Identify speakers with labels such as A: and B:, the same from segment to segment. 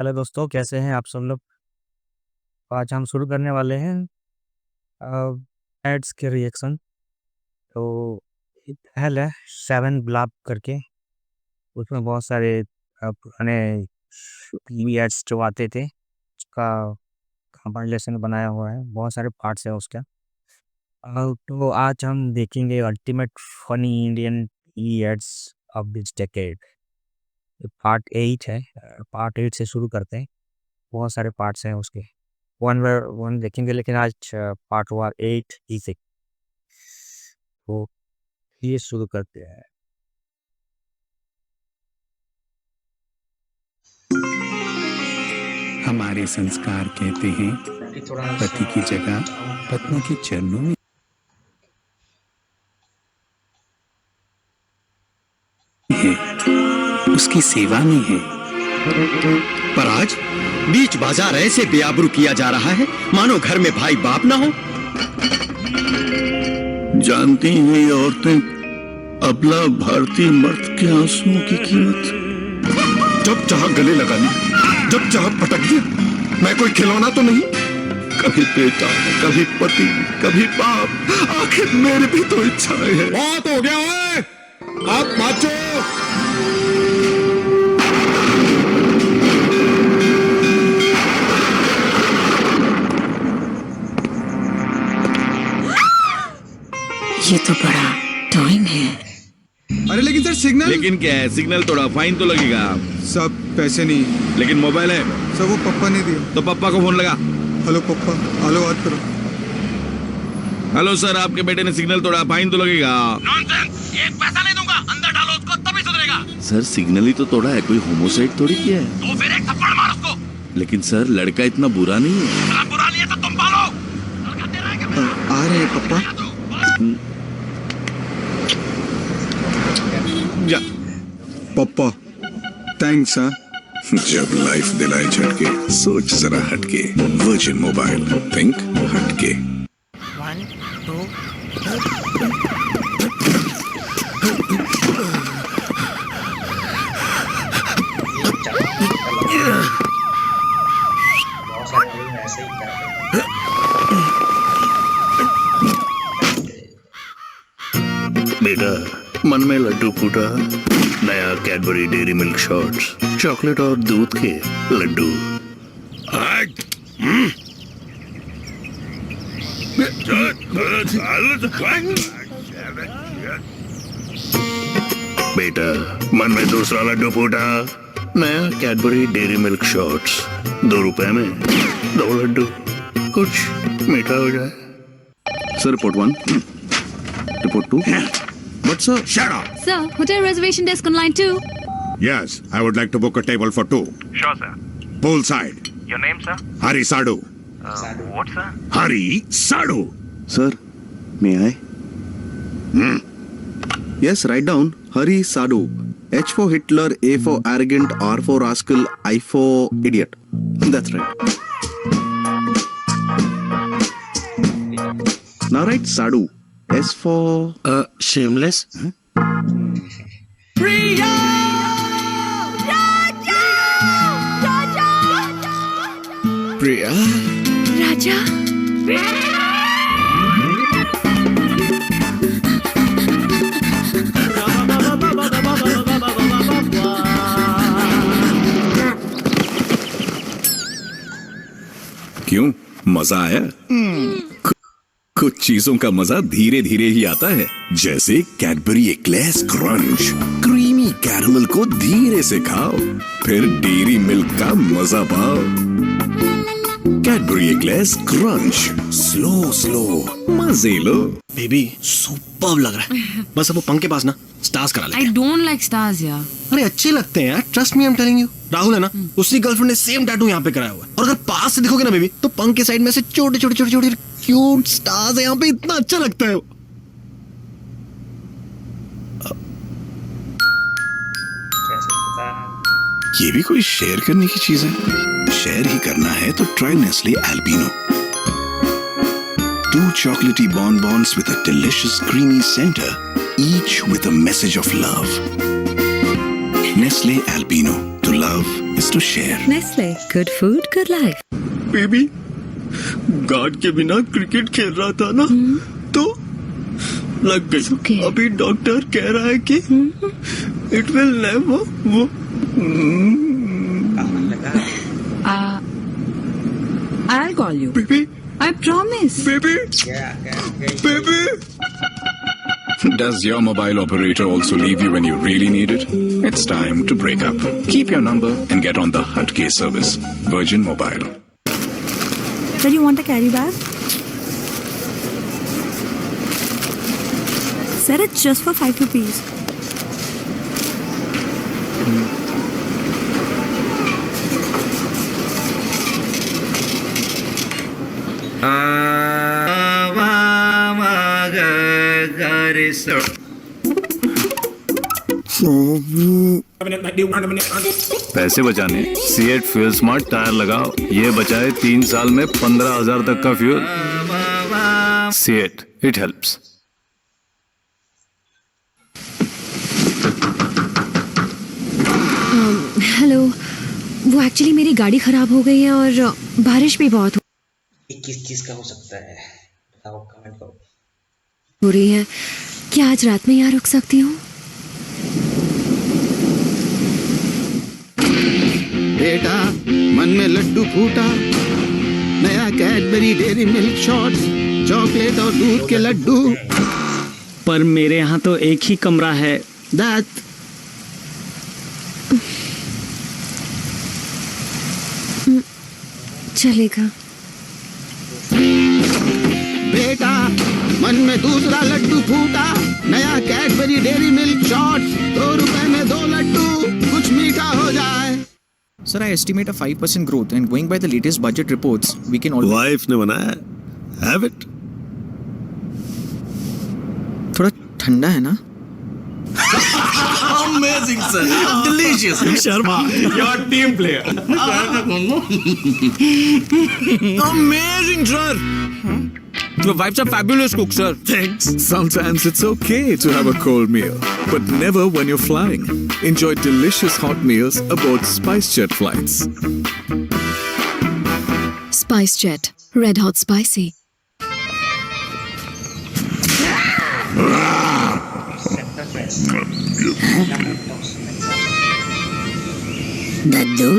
A: Hello दोस्तों, कैसे हैं आप सब लोग। आज हम शुरू करने वाले हैं एड्स के रिएक्शन। तो एक पहल है 7 ब्लॉक करके, उसमें बहुत सारे पुराने टीवी एड्स जो आते थे उसका कंपाइलेशन बनाया हुआ है, बहुत सारे पार्ट्स है उसका। तो आज हम देखेंगे ultimate funny Indian TV ads of this decade. Part 8 है। पार्ट 8 से शुरू करते हैं, बहुत सारे पार्ट्स हैं उसके। वन बाय वन देखेंगे, लेकिन आज पार्ट 8 ही से तो ये शुरू करते हैं।
B: हमारे संस्कार कहते हैं पति की जगह पत्नी के चरणों में है, उसकी सेवा में है।
C: पर आज बीच बाजार ऐसे बेआबरू किया जा रहा है मानो घर में भाई बाप ना हो।
D: जानती हैं ये औरतें अबला भारतीय मर्द के आंसुओं की कीमत।
E: जब चाह गले लगा ली, जब चाह पटक दी। मैं कोई खिलौना तो नहीं।
D: कभी बेटा, कभी पति, कभी बाप, आखिर मेरी भी तो इच्छाएं हैं।
E: बहुत हो गया है, आप नाचो।
F: ये तो बड़ा टाइम है।
E: अरे लेकिन सर सिग्नल।
G: लेकिन क्या है, सिग्नल तोड़ा फाइन तो लगेगा।
E: सब पैसे नहीं,
G: लेकिन मोबाइल है।
E: सर वो पप्पा ने दिया।
G: तो पप्पा को फोन लगा।
E: हेलो पप्पा, हेलो बात करो।
G: हेलो सर, आपके बेटे ने सिग्नल तोड़ा, फाइन तो लगेगा।
C: नॉनसेंस, एक पैसा नहीं दूंगा, अंदर डालो उसको तभी सुधरेगा।
G: सर सिग्नल ही तो तोड़ा है, कोई होमोसाइड थोड़ी किया है।
C: तो फिर एक थप्पड़ मार उसको।
G: लेकिन सर लड़का इतना बुरा नहीं है।
C: अगर बुरा नहीं है तो तुम पालो। लड़का तेरा है क्या?
E: आ रहे हैं पप्पा।
G: जा
E: पप्पा थैंक्स। हाँ
D: जब लाइफ दिलाए झटके, सोच जरा हटके। वर्जिन मोबाइल, थिंक हटके।
A: 1 2
H: बेटा, मन में लड्डू फूटा। नया Cadbury dairy milk shots, chocolate और दूध के लड्डू। बेटा, मन में दूसरा लड्डू फूटा। नया कैडबरी डेयरी मिल्क शॉट्स, 2 रुपए में 2 लड्डू, कुछ मीठा हो जाए।
G: Sir report 1, report 2।
D: But sir,
E: shut up.
I: Sir, hotel reservation desk on line 2.
E: Yes, I would like to book a table for 2.
J: Sure, sir.
E: Poolside.
J: Your name, sir?
E: Hari Sadu.
J: What, sir?
E: Hari Sadu.
C: Sir, may I? Yes, write down Hari Sadu. H for Hitler, A for arrogant, R for rascal, I for idiot. That's right. Now write Sadu. S for
H: shameless.
F: Priya! Raja! Raja!
H: Priya,
F: Raja!
D: क्यों मजा आया? कुछ चीजों का मजा धीरे धीरे ही आता है, जैसे Cadbury eclairs crunch. Creamy caramel को धीरे से खाओ, फिर डेयरी मिल्क का मजा पाओ। Cadbury eclairs crunch, slow slow मजे लो।
K: बेबी सुपर्ब लग रहा है। बस अब वो पंख के पास ना स्टार्स करा ले।
I: I don't like stars, yeah.
K: अरे अच्छे लगते हैं यार, trust me I am telling you. Rahul है ना, उसकी गर्लफ्रेंड ने सेम टैटू यहाँ पे कराया हुआ है। और अगर पास से देखोगे ना बेबी, तो पंख के साइड में से छोटे छोटे छोटे छोटे क्यूट स्टार्स है यहाँ पे, इतना अच्छा लगता है।
D: ये भी कोई शेयर करने की चीज है? शेयर ही करना है तो try Nestle Alpino. 2 chocolatey bonbons with a delicious creamy center, each with a message of love. Nestle Albino. To love is to share.
F: Nestle, good food, good life.
K: Baby guard के बिना cricket खेल रहा था ना तो लग गई।
F: Okay.
K: अभी डॉक्टर कह रहा है कि इट विल नेवर वो
F: I'll call you.
K: Baby
F: I promise.
K: Baby baby
D: Does your mobile operator also leave you when you really need it? It's time to break up. Keep your number and get on the Hutcase service. Virgin Mobile.
I: Sir, you want a carry bag? Sir, it's just for 5 rupees.
H: पैसे बचाने CEAT fuel smart tyre लगाओ, ये बचाए 3 साल में 15,000 तक का fuel. CEAT, it helps.
F: Hello, वो एक्चुअली मेरी गाड़ी खराब हो गई है और बारिश भी बहुत
A: किस चीज का हो सकता है, बताओ, कमेंट करो।
F: हो रही है। क्या आज रात में यहाँ रुक सकती हूँ?
C: बेटा मन में लड्डू फूटा, नया Cadbury dairy milk shots, chocolate और दूध के लड्डू।
K: पर मेरे यहाँ तो एक ही कमरा है।
C: दैट
F: चलेगा।
C: बेटा मन में दूसरा लड्डू फूटा, नया कैडबरी डेयरी मिल्क शॉट्स, 2 रुपए में 2 लड्डू, कुछ मीठा हो जाए।
K: Sir, I estimate a 5% growth, and going by the latest budget reports, we can all.
E: Wife ने बनाया, हैव इट।
K: थोड़ा ठंडा है ना?
E: Amazing, sir. Delicious. Sharma, your team player.
K: Amazing, sir. Your wife's a fabulous cook, sir.
E: Thanks.
D: Sometimes it's okay to have a cold meal, but never when you're flying. Enjoy delicious hot meals aboard SpiceJet flights.
F: SpiceJet, red hot spicy. Daddu,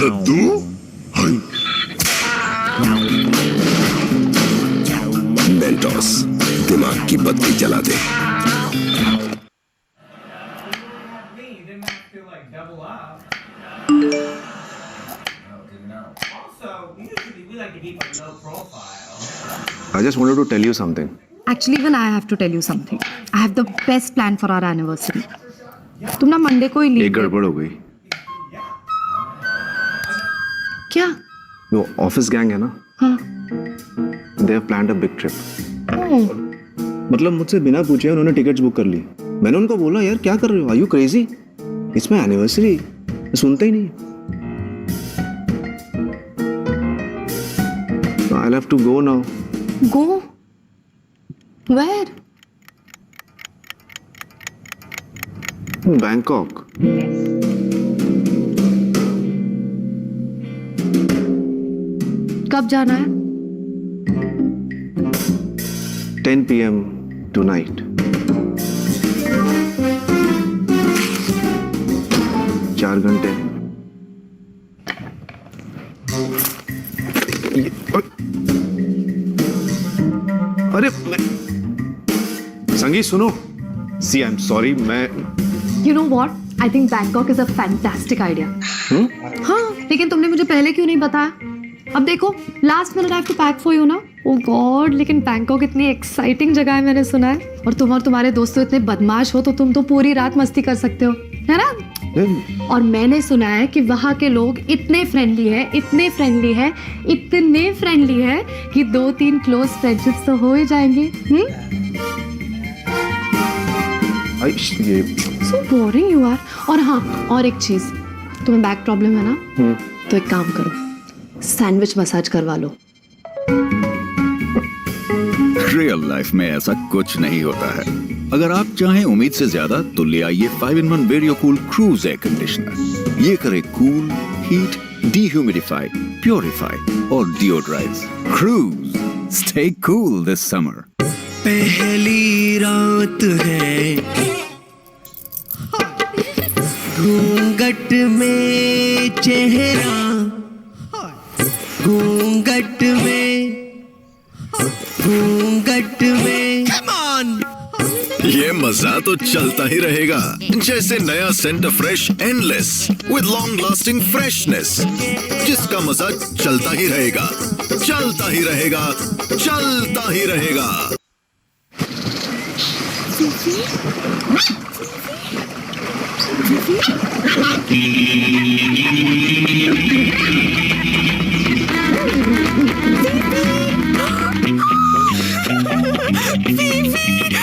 E: Daddu
D: Mentos, दिमाग की बत्ती जला दे।
J: I just wanted to tell you something.
I: Actually, even I have to tell you something. I have the best plan for our anniversary. तुम ना Monday को ही
J: एक
I: leave
J: गड़बड़ हो गई।
I: क्या?
J: वो ऑफिस गैंग है ना,
I: हाँ।
J: They have planned a big trip.
I: Oh,
J: मतलब मुझसे बिना पूछे उन्होंने टिकट्स बुक कर ली। मैंने उनको बोला यार क्या कर रहे हो, are you crazy, it's my anniversary. सुनते ही नहीं। I will have to go now.
I: go? Where?
J: Bangkok.
I: कब जाना है?
J: 10 PM tonight. 4 घंटे। अरे संगीत सुनो, सी आई एम सॉरी, मैं
I: You know what? I think Bangkok is a fantastic idea. हाँ, लेकिन तुमने मुझे पहले क्यों नहीं बताया? अब देखो, last minute I have to pack for you ना? Oh God, लेकिन बैंकॉक इतनी एक्साइटिंग जगह है मैंने सुना है। और तुम और तुम्हारे दोस्त तो इतने बदमाश हो तो तुम तो पूरी रात मस्ती कर सकते हो, है ना? और मैंने सुना है कि वहाँ के लोग इतने फ्रेंडली है, इतने फ्रेंडली है, इतने फ्रेंडली है कि 2-3 क्लोज फ्रेंडशिप्स तो हो ही जाएंगे।
J: ये
I: सो बोरिंग यू आर। और हाँ, और एक चीज, तुम्हें बैक प्रॉब्लम है ना, तो एक काम करो, सैंडविच मसाज करवा लो।
D: रियल लाइफ में ऐसा कुछ नहीं होता है। अगर आप चाहें उम्मीद से ज्यादा तो ले आइए 5-in-1 Vario cool Cruise air conditioner. ये करे कूल, हीट, डिह्यूमिडिफाई, प्योरीफाई और deodorise. Cruise, stay cool this summer.
C: पहली रात है, घूंघट में चेहरा, घूंघट में, घूंघट में। Come on!
D: ये मजा तो चलता ही रहेगा, जैसे नया scent fresh endless with long lasting freshness, जिसका मजा चलता ही रहेगा, चलता ही रहेगा, चलता ही रहेगा।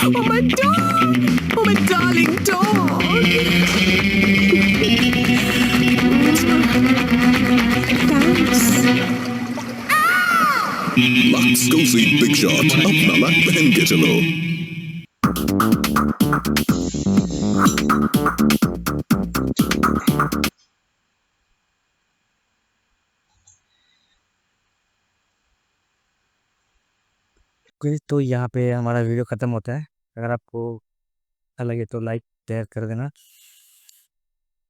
F: Oh my dog! Oh my darling dog! Thanks.
D: Max Cozy Big Shot, अपना लक पहन के चलो।
A: तो यहाँ पे हमारा वीडियो ख़त्म होता है। अगर आपको अच्छा लगे तो लाइक शेयर कर देना,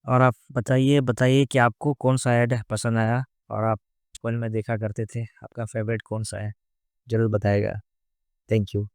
A: और आप बताइए कि आपको कौन सा ऐड पसंद आया और आप बचपन में देखा करते थे, आपका फेवरेट कौन सा है, ज़रूर बताइएगा। Thank you.